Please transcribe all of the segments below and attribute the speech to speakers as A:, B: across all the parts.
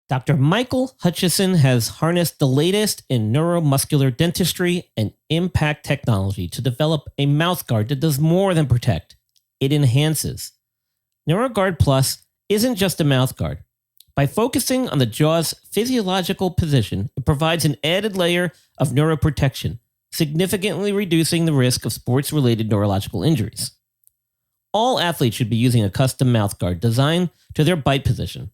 A: Dr. Michael Hutchison has harnessed the latest in neuromuscular dentistry and impact technology to develop a mouthguard that does more than protect. It enhances. NeuroGuard Plus isn't just a mouthguard. By focusing on the jaw's physiological position, it provides an added layer of neuroprotection, significantly reducing the risk of sports-related neurological injuries. All athletes should be using a custom mouthguard designed to their bite position.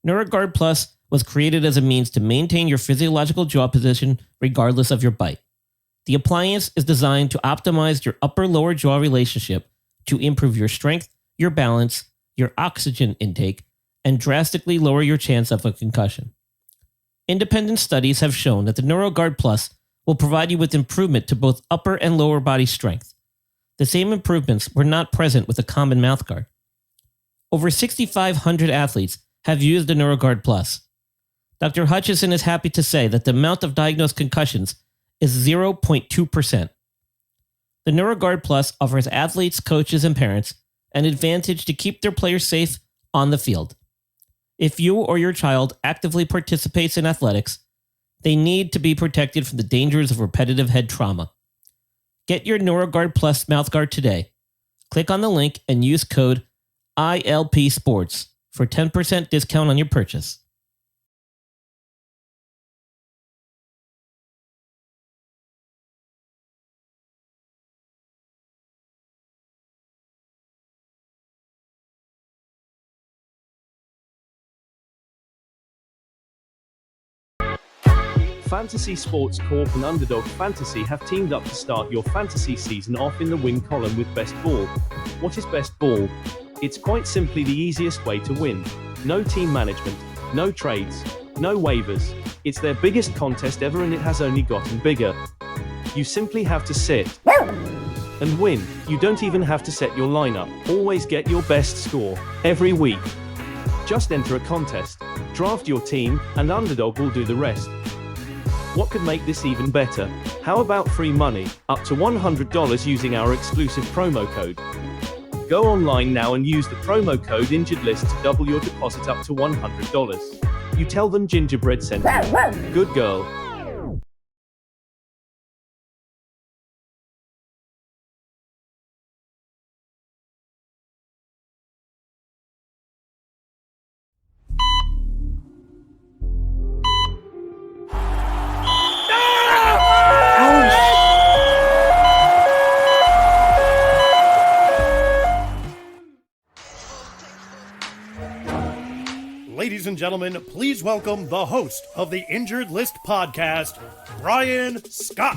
A: NeuroGuard Plus was created as a means to maintain your physiological jaw position regardless of your bite. The appliance is designed to optimize your upper-lower jaw relationship to improve your strength, your balance, your oxygen intake, and drastically lower your chance of a concussion. Independent studies have shown that the NeuroGuard Plus will provide you with improvement to both upper and lower body strength. The same improvements were not present with a common mouthguard. Over 6,500 athletes have used the NeuroGuard Plus. Dr. Hutchison is happy to say that the amount of diagnosed concussions is 0.2%. The NeuroGuard Plus offers athletes, coaches, and parents an advantage to keep their players safe on the field. If you or your child actively participates in athletics, they need to be protected from the dangers of repetitive head trauma. Get your NeuroGuard Plus mouthguard today. Click on the link and use code ILPSports for 10% discount on your purchase.
B: Fantasy Sports Corp and Underdog Fantasy have teamed up to start your fantasy season off in the win column with Best Ball. What is Best Ball? It's quite simply the easiest way to win. No team management, no trades, no waivers. It's their biggest contest ever and it has only gotten bigger. You simply have to sit and win. You don't even have to set your lineup. Always get your best score every week. Just enter a contest, draft your team, and Underdog will do the rest. What could make this even better? How about free money, up to $100 using our exclusive promo code? Go online now and use the promo code InjuredList to double your deposit up to $100. You tell them Gingerbread sent you. Good girl.
C: Ladies and gentlemen, please welcome the host of the Injured List podcast, Brian Scott.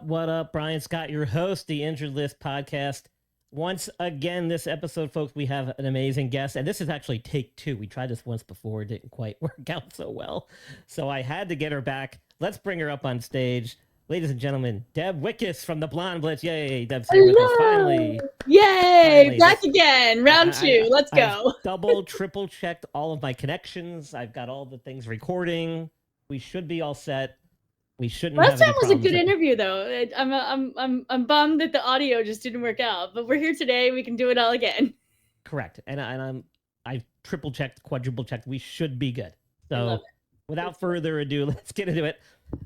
A: What up? Brian Scott, your host, the Injured List podcast. Once again, this episode, folks, we have an amazing guest, and this is actually take two. We tried this once before. It didn't quite work out so well, so I had to get her back. Let's bring her up on stage. Ladies and gentlemen, Deb Whitcas from the Blonde Blitz. Yay, Deb's here with us finally.
D: Yay,
A: Finally.
D: back again. Round two. Let's go.
A: I've double, triple checked all of my connections. I've got all the things recording. We should be all set. We shouldn't.
D: Last time was a good interview, though. I'm bummed that the audio just didn't work out, but we're here today. We can do it all again.
A: Correct, and I've triple checked, quadruple checked. We should be good. So, without further ado, let's get into it.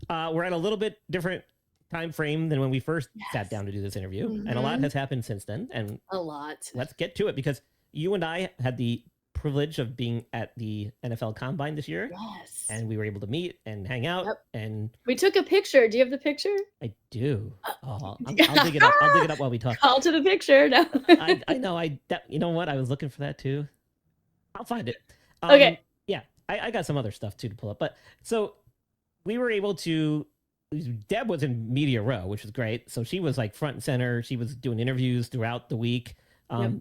A: We're at a little bit different time frame than when we first sat down to do this interview, and a lot has happened since then. And
D: a lot.
A: Let's get to it because you and I had the privilege of being at the NFL Combine this year.
D: Yes.
A: And we were able to meet and hang out. Yep. And
D: we took a picture. Do you have the picture?
A: I do. I'll dig it up. I'll dig it up while we talk.
D: Call to the picture. No.
A: I know. You know what? I was looking for that too. I'll find it.
D: Okay.
A: Yeah. I got some other stuff too to pull up. But so we were able to. Deb was in Media Row, which was great. So she was like front and center. She was doing interviews throughout the week.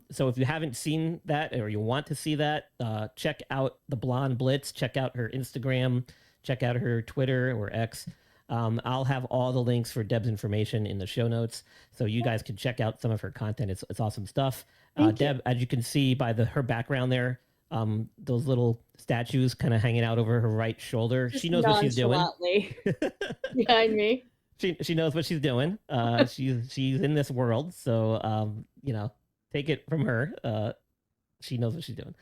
A: So if you haven't seen that or you want to see that, check out the Blonde Blitz, check out her Instagram, check out her Twitter or X. I'll have all the links for Deb's information in the show notes, so you guys can check out some of her content. It's awesome stuff. Deb, as you can see by her background there, those little statues kind of hanging out over her right shoulder.
D: Just
A: she knows what she's doing.
D: Behind me.
A: She knows what she's doing. She's in this world, so take it from her. She knows what she's doing,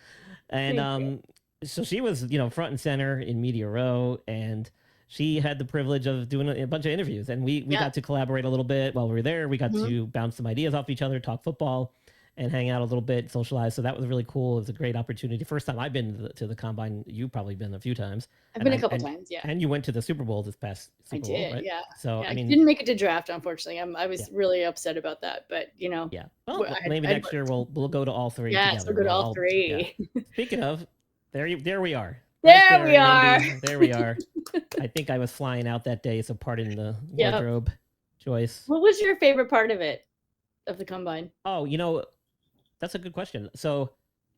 A: and so she was front and center in Media Row, and she had the privilege of doing a bunch of interviews, and we got to collaborate a little bit while we were there. We got to bounce some ideas off each other, talk football, and hang out a little bit, socialize. So that was really cool. It was a great opportunity. First time I've been to the Combine. You've probably been a few times.
D: I've been a couple times, yeah.
A: And you went to the Super Bowl this past Super Bowl, right?
D: Yeah.
A: So
D: I didn't make it to draft, unfortunately. I was really upset about that, but
A: Yeah. Well, maybe next year we'll go to all three.
D: Yes,
A: together.
D: we'll go to all three.
A: Yeah. Speaking of, there we are.
D: There we are.
A: There we are. I think I was flying out that day, so pardon the wardrobe choice.
D: What was your favorite part of the Combine?
A: Oh, that's a good question. So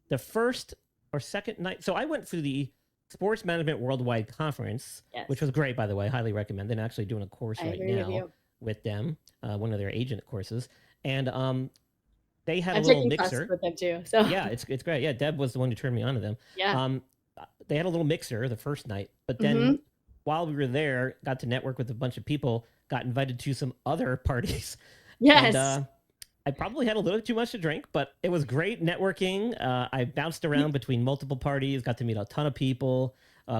A: the first or second night, so I went through the Sports Management Worldwide Conference, which was great, by the way. Highly recommend. They're actually doing a course right now with them, one of their agent courses. And they had a little mixer
D: with them too. So
A: yeah, it's great. Yeah, Deb was the one who turned me on to them.
D: Yeah.
A: They had a little mixer the first night, but then while we were there, got to network with a bunch of people, got invited to some other parties.
D: Yes.
A: And, I probably had a little too much to drink, but it was great networking. I bounced around between multiple parties, got to meet a ton of people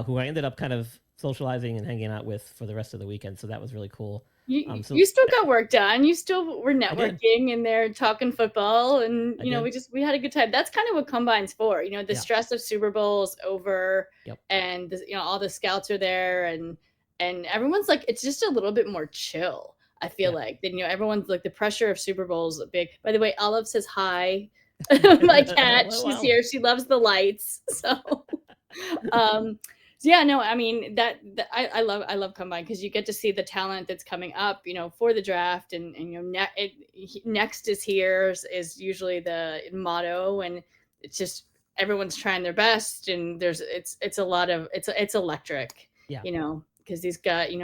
A: who I ended up kind of socializing and hanging out with for the rest of the weekend. So that was really cool.
D: You still got work done. You still were networking and they're talking football, and we had a good time. That's kind of what Combine's for. The stress of Super Bowl is over, and all the scouts are there, and everyone's like, it's just a little bit more chill. I feel like then everyone's like, the pressure of Super Bowl is big. By the way, Olive says hi. My cat, she's here. She loves the lights. So yeah, no, I mean I love Combine because you get to see the talent that's coming up, for the draft, and next is here is usually the motto, and it's just everyone's trying their best, and it's a lot of it's electric, because these guys,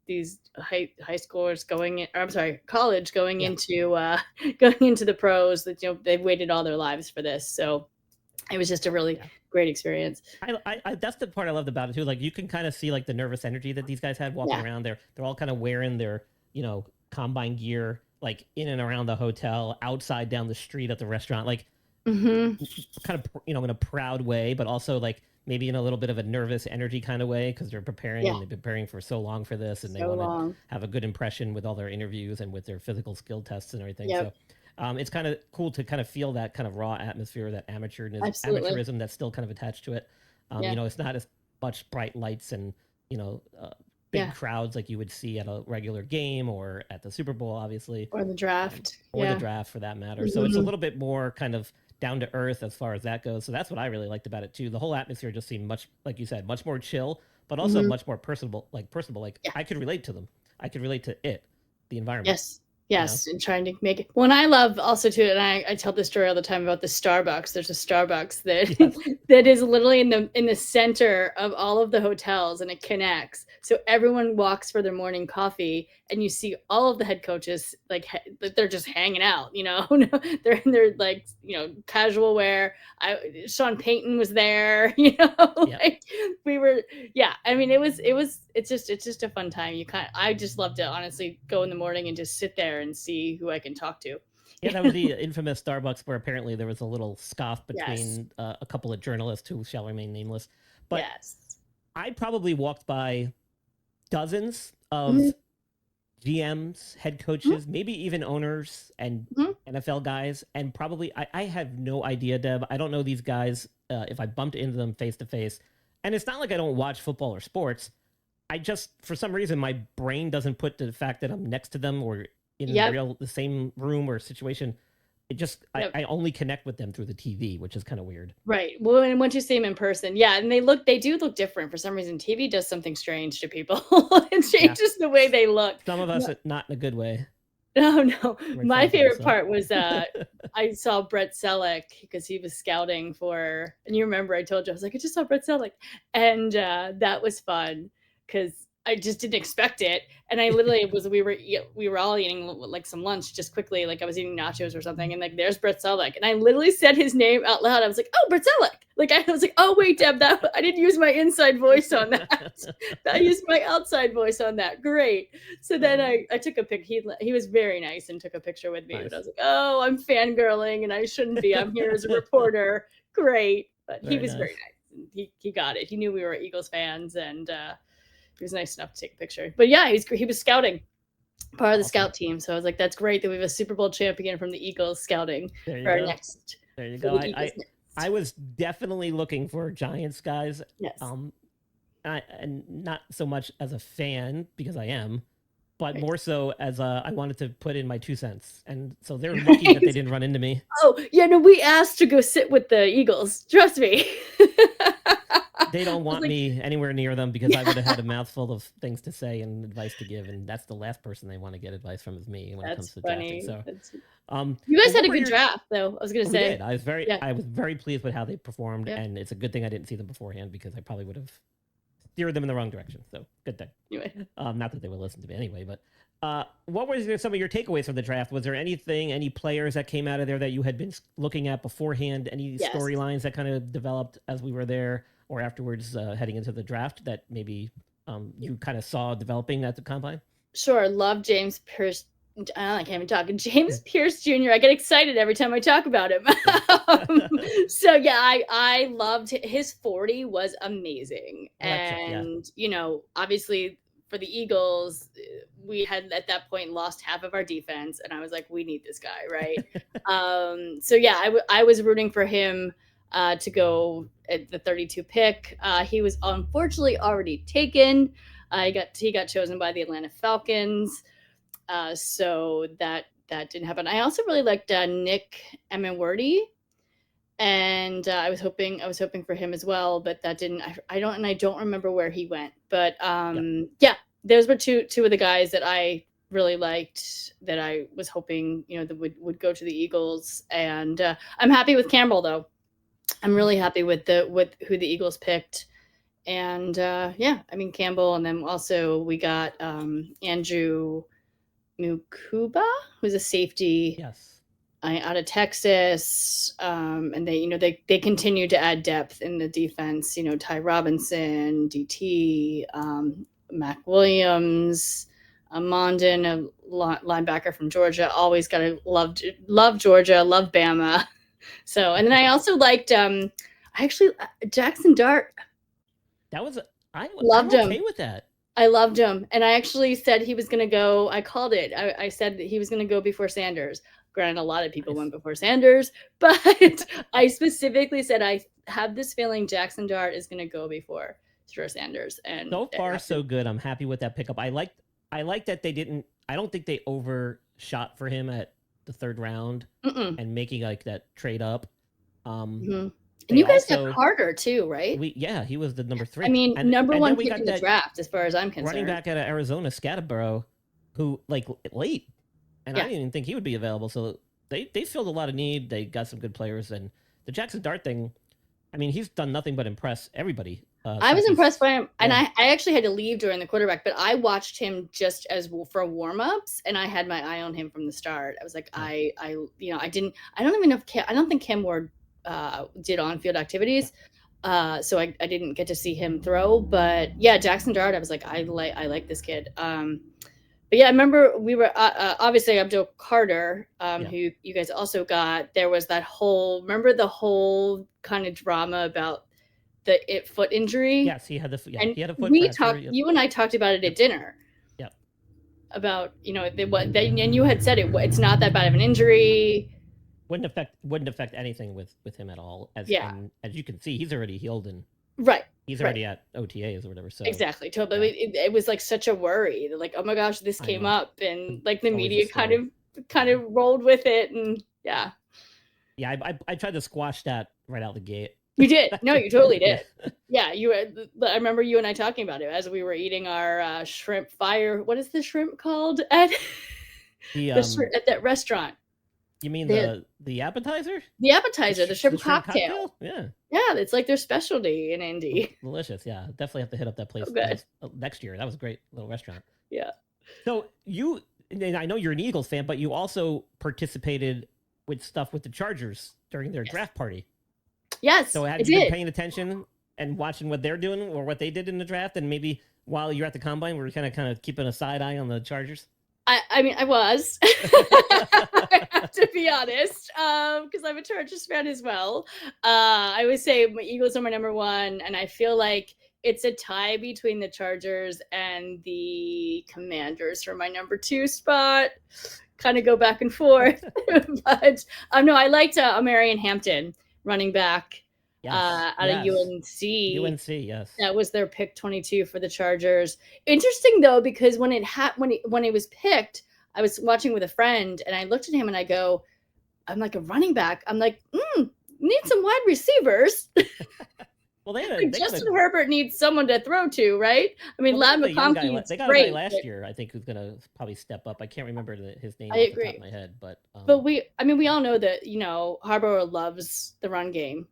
D: these high schoolers college going into the pros that they've waited all their lives for this, so it was just a really great experience.
A: I that's the part I loved about it too. Like you can kind of see like the nervous energy that these guys had walking around. They're all kind of wearing their Combine gear, like in and around the hotel, outside, down the street, at the restaurant, like kind of in a proud way, but also like maybe in a little bit of a nervous energy kind of way, because they're preparing and they've been preparing for so long for this, and they want to have a good impression with all their interviews and with their physical skill tests and everything. So it's kind of cool to kind of feel that kind of raw atmosphere, that amateurism that's still kind of attached to it. It's not as much bright lights and big crowds like you would see at a regular game or at the Super Bowl, obviously,
D: or the draft,
A: the draft for that matter. So it's a little bit more kind of down to earth as far as that goes. So that's what I really liked about it too. The whole atmosphere just seemed much, like you said, much more chill, but also much more personable. I could relate to them. I could relate to the environment.
D: Yes, and trying to make it. Well, and I love also too, and I tell this story all the time about the Starbucks. There's a Starbucks that that is literally in the center of all of the hotels, and it connects. So everyone walks for their morning coffee, and you see all of the head coaches like they're just hanging out. They're in their like casual wear. Sean Payton was there. Like we were. Yeah, I mean it's just a fun time. I just love to honestly go in the morning and just sit there and see who I can talk to.
A: Yeah, that was the infamous Starbucks where apparently there was a little scoff between a couple of journalists who shall remain nameless. But I probably walked by dozens of GMs, head coaches, maybe even owners and NFL guys. And probably, I have no idea, Deb. I don't know these guys if I bumped into them face to face. And it's not like I don't watch football or sports. I just, for some reason, my brain doesn't put the fact that I'm next to them or in the same room or situation. It just, I only connect with them through the TV, which is kind of weird.
D: Right. Well, and once you see them in person, and they do look different for some reason. TV does something strange to people. It changes the way they look.
A: Some of us, not in a good way.
D: No. My favorite part was I saw Brett Selleck because he was scouting for, and you remember I told you, I was like, I just saw Brett Selleck. And that was fun because I just didn't expect it. And I literally we were all eating like some lunch just quickly. Like I was eating nachos or something. And like, there's Brett Selleck. And I literally said his name out loud. I was like, oh, Brett Selleck. Like, I was like, oh, wait, Deb, I didn't use my inside voice on that. I used my outside voice on that. Great. So then I took a pic. He was very nice and took a picture with me. Nice. But I was like, oh, I'm fangirling and I shouldn't be. I'm here as a reporter. Great. But he was very nice. He got it. He knew we were Eagles fans, and he was nice enough to take a picture. But yeah, he was scouting, part of the scout team. So I was like, that's great that we have a Super Bowl champion from the Eagles scouting for our next.
A: There you go. I was definitely looking for Giants guys.
D: Yes.
A: And not so much as a fan, because I am, but more so as I wanted to put in my 2 cents. And so they're lucky that they didn't run into me.
D: Oh, yeah, no, we asked to go sit with the Eagles. Trust me.
A: They don't want me anywhere near them because I would have had a mouthful of things to say and advice to give. And that's the last person they want to get advice from is me when it comes to drafting. So,
D: you guys had a good draft, though. I was going to say.
A: I was very pleased with how they performed. Yeah. And it's a good thing I didn't see them beforehand because I probably would have steered them in the wrong direction. So good thing.
D: Anyway.
A: Not that they would listen to me anyway, but what were some of your takeaways from the draft? Was there any players that came out of there that you had been looking at beforehand? Any storylines that kind of developed as we were there or afterwards heading into the draft that maybe you kind of saw developing at the combine?
D: Sure. Love James Pierce. I can't even talk. James Pierce Jr. I get excited every time I talk about him. So yeah, I loved his 40 was amazing. And, you know, obviously for the Eagles, we had at that point lost half of our defense. And I was like, we need this guy. Right. So yeah, I was rooting for him to go at the 32 pick. He was unfortunately already taken. He got chosen by the Atlanta Falcons. So that didn't happen. I also really liked Nick Emenworthy, and I was hoping for him as well, but that didn't. I don't remember where he went. But yeah, those were two of the guys that I really liked that I was hoping that would go to the Eagles. And I'm happy with Campbell though. I'm really happy with who the Eagles picked. And yeah, I mean Campbell, and then also we got Andrew Mukuba, who's a safety out of Texas. And they continue to add depth in the defense, Ty Robinson, DT, Mac Williams, Mondon, a linebacker from Georgia. Always gotta love Georgia, love Bama. So, and then I also liked Jackson Dart.
A: That was I'm
D: loved
A: okay
D: him.
A: With that.
D: I loved him. And I actually said he was going to go. I called it. I said that he was going to go before Sanders. Granted, a lot of people went before Sanders, but I specifically said I have this feeling Jackson Dart is going to go before Sanders. And
A: so far, so good. I'm happy with that pickup. I like that they didn't. I don't think they overshot for him at the 3rd round and making like that trade up.
D: And you guys have Carter too, right?
A: He was the number 3.
D: I mean, number 1 pick in the draft, as far as I'm concerned.
A: Running back out of Arizona, Scatterborough, who like late, and I didn't even think he would be available. So they filled a lot of need. They got some good players, and the Jackson Dart thing. I mean, he's done nothing but impress everybody.
D: I was impressed by him, and I actually had to leave during the quarterback, but I watched him just as for warm-ups, and I had my eye on him from the start. I was like, I don't even know if I don't think Cam Ward did on-field activities, so I didn't get to see him throw. But yeah, Jackson Dart, I was like, I like this kid. But yeah, I remember we were obviously Abdul Carter, who you guys also got. There was that whole kind of drama about the foot injury.
A: Yes, he had the foot
D: fracture. You and I talked about it at dinner.
A: Yep.
D: About and you had said it's not that bad of an injury.
A: Wouldn't affect anything with him at all. As you can see, he's already healed and he's already at OTAs or whatever. So
D: exactly, totally. It was like such a worry. They're like, oh my gosh, this came up, and like the media kind of rolled with it, and yeah.
A: I tried to squash that right out the gate.
D: You did. No, you totally did. Yeah, I remember you and I talking about it as we were eating our shrimp fire. What is the shrimp called at at that restaurant?
A: You mean the appetizer?
D: The appetizer, the shrimp
A: cocktail? Yeah.
D: Yeah, it's like their specialty in Indy.
A: Delicious, yeah. Definitely have to hit up that place next year. That was a great little restaurant.
D: Yeah.
A: So and I know you're an Eagles fan, but you also participated with stuff with the Chargers during their draft party.
D: Yes,
A: so had you been paying attention and watching what they're doing or what they did in the draft, and maybe while you're at the combine, we're kind of keeping a side eye on the Chargers?
D: I mean, I was. I have to be honest, because I'm a Chargers fan as well. I would say my Eagles are my number one, and I feel like it's a tie between the Chargers and the Commanders for my number 2 spot. Kind of go back and forth. But no, I liked Marion Hampton, running back out of UNC.
A: UNC, yes.
D: That was their pick 22 for the Chargers. Interesting though, because when it was picked, I was watching with a friend and I looked at him and I go, I'm like, a running back. I'm like, need some wide receivers.
A: Well,
D: Justin Herbert needs someone to throw to, right? I mean, Ladd McConkey.
A: They got a guy last year, I think, who's going to probably step up. I can't remember his name off the top of my head, but
D: we all know that Harbaugh loves the run game,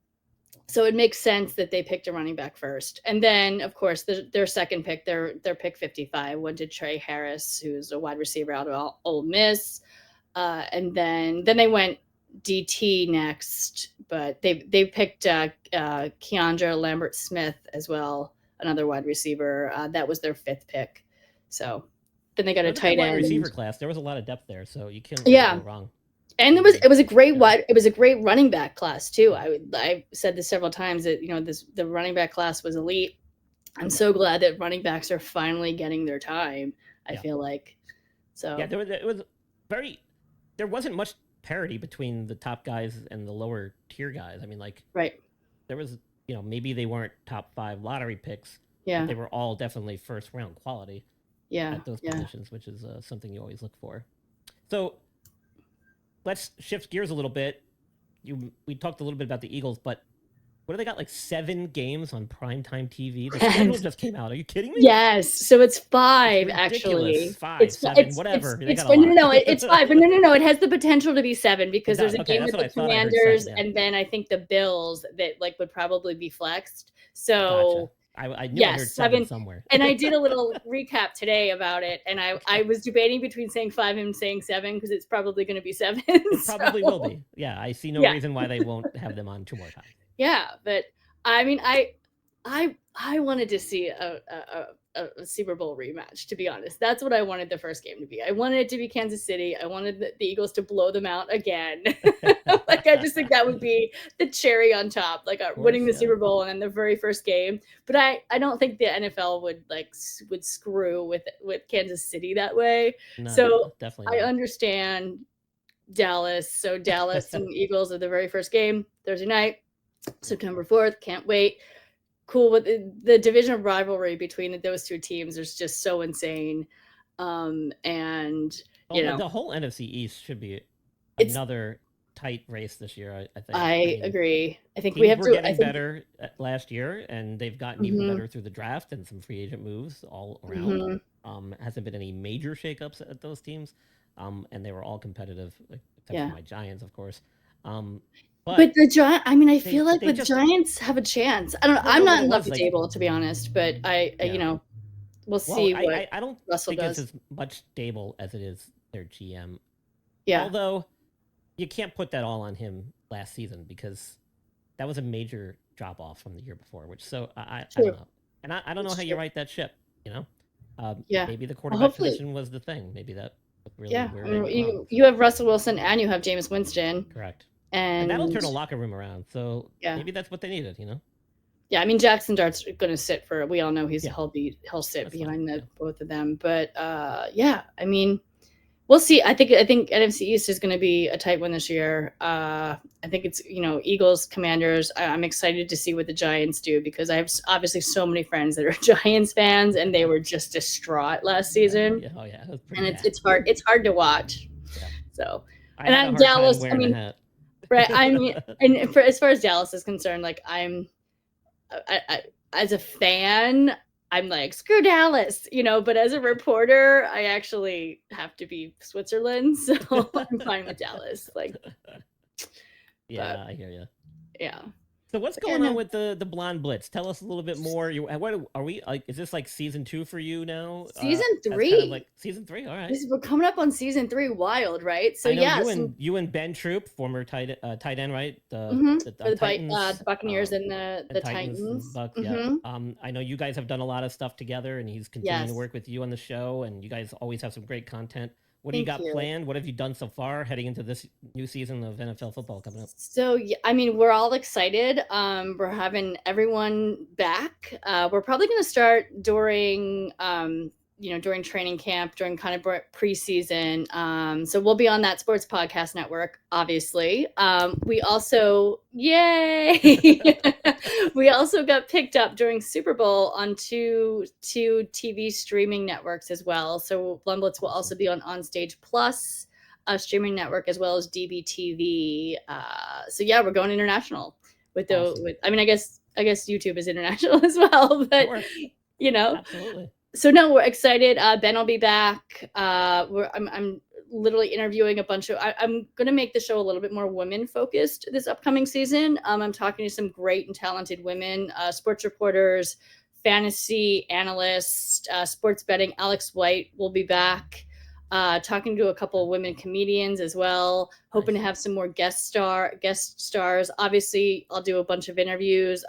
D: so it makes sense that they picked a running back first, and then of course their second pick, their pick 55, went to Trey Harris, who's a wide receiver out of Ole Miss, and then they went DT next, but they picked Keandre Lambert-Smith as well, another wide receiver. That was their 5th pick. So then they got a tight end.
A: Wide receiver class. There was a lot of depth there, so you can't go wrong.
D: And it was a great it was a great running back class too. I said this several times that the running back class was elite. I'm so glad that running backs are finally getting their time. I feel like so.
A: Yeah, there wasn't much parity between the top guys and the lower tier guys. I mean, there was, maybe they weren't top 5 lottery picks.
D: Yeah.
A: But they were all definitely first round quality.
D: Yeah.
A: At those positions, which is something you always look for. So let's shift gears a little bit. We talked a little bit about the Eagles, but what do they got? 7 games on primetime TV. The schedule just came out. Are you kidding me?
D: Yes. So it's 5 actually.
A: 5, 7, whatever.
D: It's 5. But no. It has the potential to be 7 because there's a game with the Commanders, and then I think the Bills that would probably be flexed. So.
A: Gotcha. I knew I heard 7 somewhere.
D: And I did a little recap today about it, and I was debating between saying 5 and saying 7 because it's probably going to be 7.
A: It probably will be. Yeah, I see no reason why they won't have them on 2 more times.
D: Yeah, but I mean, I wanted to see a Super Bowl rematch, to be honest. That's what I wanted the first game to be. I wanted it to be Kansas City. I wanted the Eagles to blow them out again. I just think that would be the cherry on top, winning the Super Bowl and then the very first game. But I don't think the NFL would screw with Kansas City that way.
A: No,
D: so
A: definitely
D: I understand Dallas. So Dallas and Eagles are the very first game Thursday night, September 4th. Can't wait. Cool. With the division rivalry between those 2 teams is just so insane. And
A: the whole NFC East should be another tight race this year. I think.
D: I agree. I think
A: we were getting better last year, and they've gotten even better through the draft and some free agent moves all around. Hasn't been any major shakeups at those teams, and they were all competitive, except for my Giants, of course. But
D: the Giants, I mean, I feel like the Giants have a chance. I don't know. I'm not in love with Dable, to be honest, but we'll see what
A: I don't
D: Russell
A: think
D: does.
A: it's as much Dable as it is their GM.
D: Yeah.
A: Although you can't put that all on him last season because that was a major drop off from the year before, I don't know. And I don't know how you right that ship, Maybe the quarterback position was the thing. Maybe that really
D: you have Russell Wilson and you have Jameis Winston.
A: Correct.
D: And
A: that'll turn a locker room around. So maybe that's what they needed,
D: Yeah, I mean Jackson Dart's going to sit for. We all know he'll sit behind both of them. But I mean, we'll see. I think NFC East is going to be a tight one this year. I think it's Eagles, Commanders. I'm excited to see what the Giants do because I have obviously so many friends that are Giants fans and they were just distraught last season.
A: Yeah. Oh yeah,
D: and it's hard. It's hard to watch. Yeah. So
A: and I'm Dallas. I mean.
D: Right. I mean, and as far as Dallas is concerned, I as a fan, I'm like, screw Dallas, but as a reporter, I actually have to be Switzerland. So I'm fine with Dallas.
A: Yeah, I hear you.
D: Yeah.
A: So what's going on with the Blonde Blitz? Tell us a little bit more. What are we like? Is this like season 2 for you now?
D: Season 3.
A: Kind of like season 3. All right.
D: We're coming up on season 3. Wild, right? So
A: I know you and Ben Troop, former tight end, right?
D: The
A: Titans,
D: the Buccaneers and the Titans.
A: Bucks, yeah. I know you guys have done a lot of stuff together, and he's continuing to work with you on the show, and you guys always have some great content. What do you got planned? What have you done so far heading into this new season of NFL football coming up?
D: So, I mean, we're all excited. We're having everyone back. We're probably going to start during training camp, during kind of preseason. So we'll be on that Sports Podcast Network, obviously. We also, yay! We also got picked up during Super Bowl on two TV streaming networks as well. So Blonde Blitz will also be on Onstage Plus, a streaming network, as well as DBTV. So yeah, we're going international with I mean, I guess YouTube is international as well, but
A: sure. Absolutely.
D: So no, we're excited. Ben will be back. I'm literally interviewing a bunch of. I'm going to make the show a little bit more women focused this upcoming season. I'm talking to some great and talented women, sports reporters, fantasy analysts, sports betting. Alex White will be back. Talking to a couple of women comedians as well. Hoping to have some more guest stars. Obviously, I'll do a bunch of interviews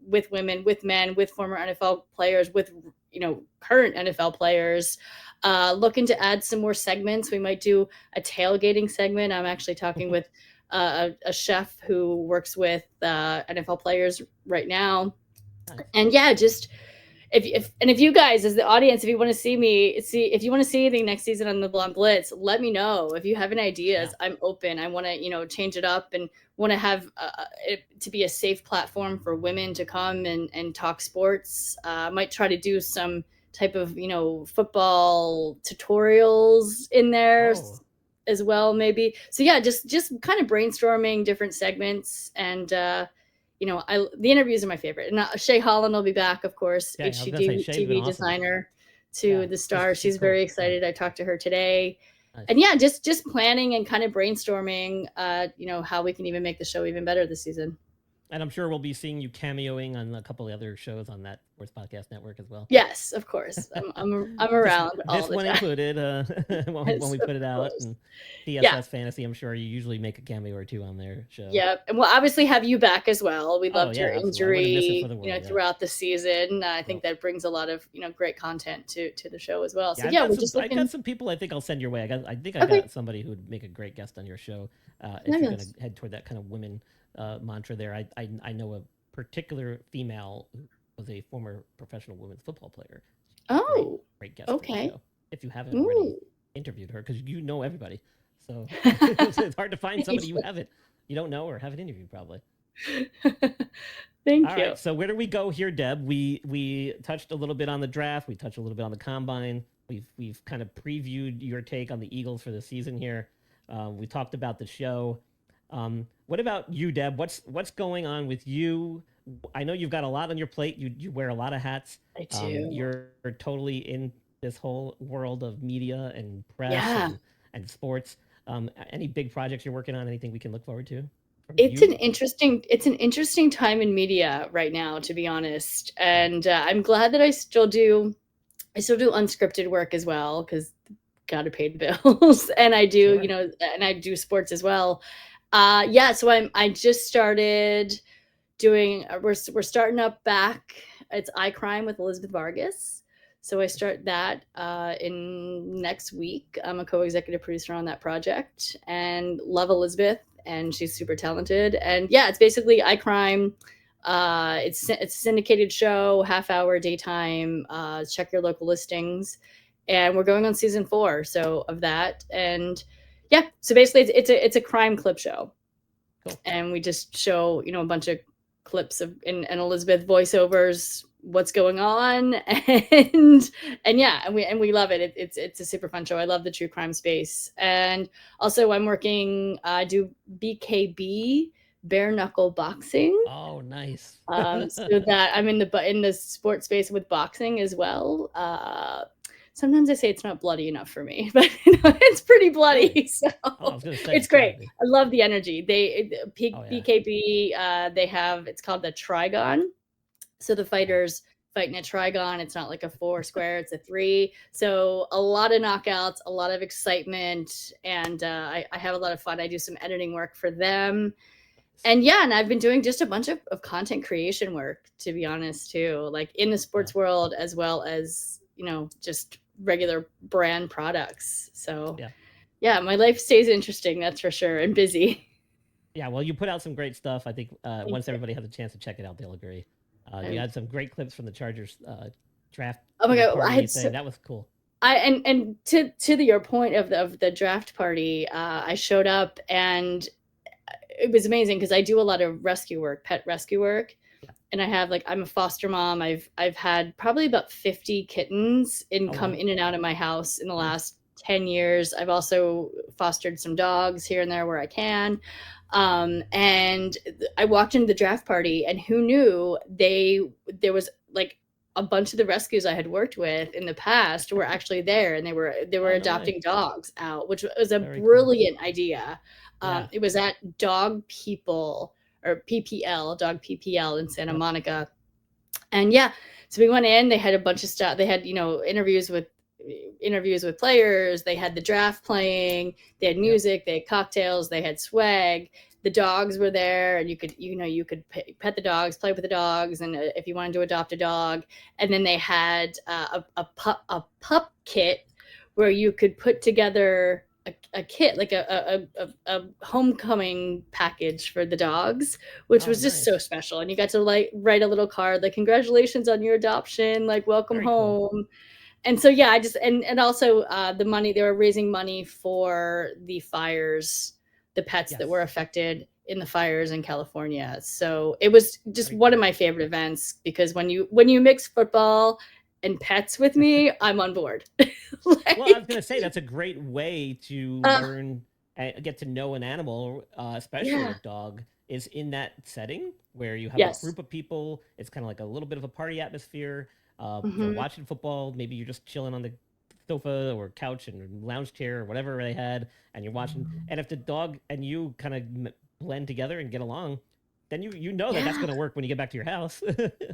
D: with women, with men, with former NFL players, with current NFL players. Looking to add some more segments. We might do a tailgating segment. I'm actually talking with a chef who works with NFL players right now. And yeah, just if you guys as the audience, if you want to if you want to see anything next season on the Blonde Blitz, let me know. If you have any ideas, I'm open. I want to change it up and want to have it to be a safe platform for women to come and talk sports. Might try to do some type of football tutorials in there as well, maybe. So yeah, just kind of brainstorming different segments and. The interviews are my favorite. And Shay Holland will be back, of course, HGTV TV designer to the star. She's very excited. I talked to her today. Nice. And yeah, just planning and kind of brainstorming, how we can even make the show even better this season.
A: And I'm sure we'll be seeing you cameoing on a couple of other shows on that Sports Podcast Network as well.
D: Yes, of course. I'm around all the time.
A: This one included when we put it out. And DSS Fantasy, I'm sure you usually make a cameo or two on their show.
D: Yeah, and we'll obviously have you back as well. We loved your injury throughout the season. I think that brings a lot of weat content to the show as well. So
A: I got some people I think I'll send your way. I think I got somebody who would make a great guest on your show if you're going to head toward that kind of women mantra there. I know a particular female who was a former professional women's football player. Great guest. Okay. If you haven't already interviewed her, because you know everybody, so it's hard to find somebody you don't know or haven't interviewed probably.
D: Thank you.
A: All right, so where do we go here, Deb? We touched a little bit on the draft. We touched a little bit on the combine. We've kind of previewed your take on the Eagles for the season here. We talked about the show. What about you, Deb? What's going on with you? I know you've got a lot on your plate. You wear a lot of hats.
D: I do.
A: You're totally in this whole world of media and press and sports. Any big projects you're working on? Anything we can look forward to?
D: It's an interesting time in media right now, to be honest. And I'm glad that I still do unscripted work as well, because got to pay the bills. And I do, and I do sports as well. So I just started doing, we're starting up back. It's I Crime with Elizabeth Vargas. So I start that in next week. I'm a co-executive producer on that project and love Elizabeth, and she's super talented. And yeah, it's basically I Crime. It's a syndicated show, half-hour daytime. Check your local listings. And we're going on season 4 of that. And yeah, so basically it's a crime clip show. Cool. And we just show, a bunch of clips of and Elizabeth voiceovers, what's going on, and we love it. It's a super fun show. I love the true crime space. And also I'm working, I do BKB bare knuckle boxing.
A: Oh, nice.
D: So that I'm in the sports space with boxing as well. Sometimes I say it's not bloody enough for me, but it's pretty bloody.
A: Really?
D: So
A: I was gonna say,
D: it's great. I love the energy. BKB, it's called the Trigon. So the fighters fight in a trigon. It's not like a 4 square, it's a 3. So a lot of knockouts, a lot of excitement, and I have a lot of fun. I do some editing work for them. And I've been doing just a bunch of content creation work, to be honest, too, like in the sports world, as well as, just regular brand products. So my life stays interesting, that's for sure, and busy.
A: Yeah, well, you put out some great stuff. I think once everybody has a chance to check it out, they'll agree. You had some great clips from the Chargers draft.
D: Oh my God,
A: that was cool.
D: And to your point of the draft party, I showed up and it was amazing because I do a lot of rescue work, pet rescue work. Yeah. And I have I'm a foster mom. I've had probably about 50 kittens come in and out of my house in the last 10 years. I've also fostered some dogs here and there where I can. And I walked into the draft party, and who knew there was a bunch of the rescues I had worked with in the past were actually there, and they were adopting dogs out, which was a brilliant idea. It was at Dog People, or PPL, Dog PPL in Santa Monica. And so we went in, they had a bunch of stuff. They had, interviews with players. They had the draft playing, they had music, they had cocktails, they had swag. The dogs were there, and you could pet the dogs, play with the dogs, and if you wanted to adopt a dog. And then they had a pup kit where you could put together a kit, like a homecoming package for the dogs, which was just so special. And you got to write a little card like, congratulations on your adoption, welcome home. Cool. And so I just and also the money, they were raising money for the fires, the pets that were affected in the fires in California. So it was just one of my favorite events, because when you mix football and pets with me, I'm on board.
A: Well, I was going to say, that's a great way to learn and get to know an animal, especially a dog, is in that setting where you have a group of people. It's kind of like a little bit of a party atmosphere. You're watching football. Maybe you're just chilling on the sofa or couch and lounge chair or whatever they had, and you're watching. And if the dog and you kind of blend together and get along, then you know that's going to work when you get back to your house.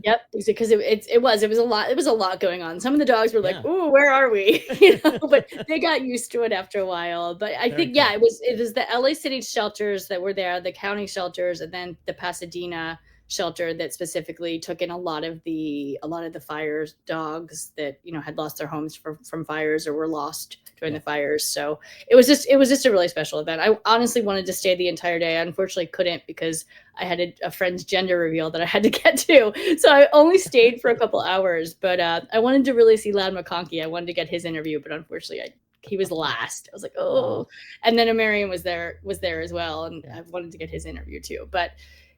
D: Yep, because it was a lot. It was a lot going on. Some of the dogs were like, "Ooh, where are we?" But they got used to it after a while. But I think it was the LA City shelters that were there, the county shelters, and then the Pasadena shelter that specifically took in a lot of the fires dogs that had lost their homes from fires or were lost during the fires. So it was just a really special event. I honestly wanted to stay the entire day. I unfortunately couldn't, because I had a friend's gender reveal that I had to get to, so I only stayed for a couple hours. But I wanted to really see Loud McConkey. I wanted to get his interview, but unfortunately he was last. I was like, oh. And then Amarian was there as well, and I wanted to get his interview too. But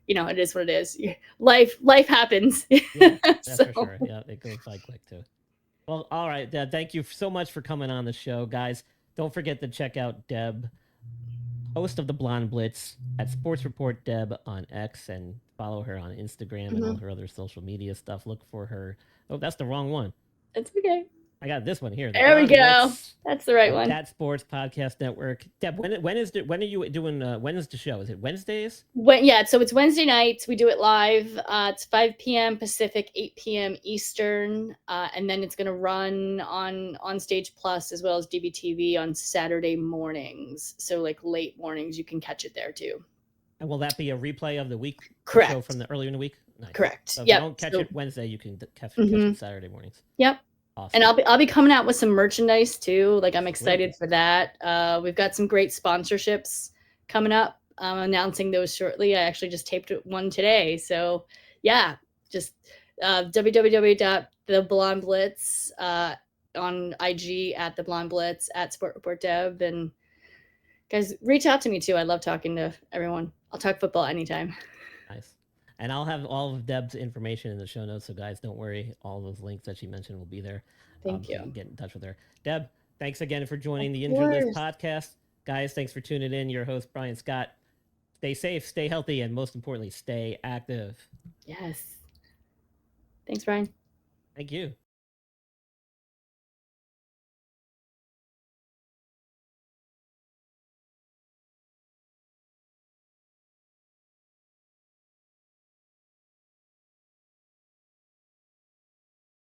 D: it is what it is. Life happens.
A: Yeah, that's for sure. Yeah, it goes by quick too. Well, all right. Thank you so much for coming on the show, guys. Don't forget to check out Deb, host of the Blonde Blitz, at Sports Report Deb on X, and follow her on Instagram and all her other social media stuff. Look for her. Oh, that's the wrong one.
D: It's okay.
A: I got this one here.
D: There we go. That's the right one.
A: That Sports Podcast Network. Deb, when are you doing? When is the show? Is it Wednesdays?
D: So it's Wednesday nights. We do it live. It's 5 p.m. Pacific, 8 p.m. Eastern, and then it's going to run on Stage Plus as well as DBTV on Saturday mornings. So late mornings, you can catch it there too.
A: And will that be a replay of the week?
D: Correct.
A: Show from the earlier in the week.
D: Nice. Correct.
A: So if you don't catch it Wednesday, you can catch it Saturday mornings.
D: Yep. Awesome. And I'll be coming out with some merchandise too. I'm excited for that. We've got some great sponsorships coming up. I'm announcing those shortly. I actually just taped one today. So just www.theblondeblitz on IG, at the Blonde Blitz, at Sport Report Deb, and guys, reach out to me too. I love talking to everyone. I'll talk football anytime.
A: Nice. And I'll have all of Deb's information in the show notes. So guys, don't worry. All those links that she mentioned will be there.
D: Thank you.
A: So get in touch with her. Deb, thanks again for joining the Injured List podcast. Guys, thanks for tuning in. Your host, Brian Scott. Stay safe, stay healthy, and most importantly, stay active.
D: Yes. Thanks, Brian.
A: Thank you.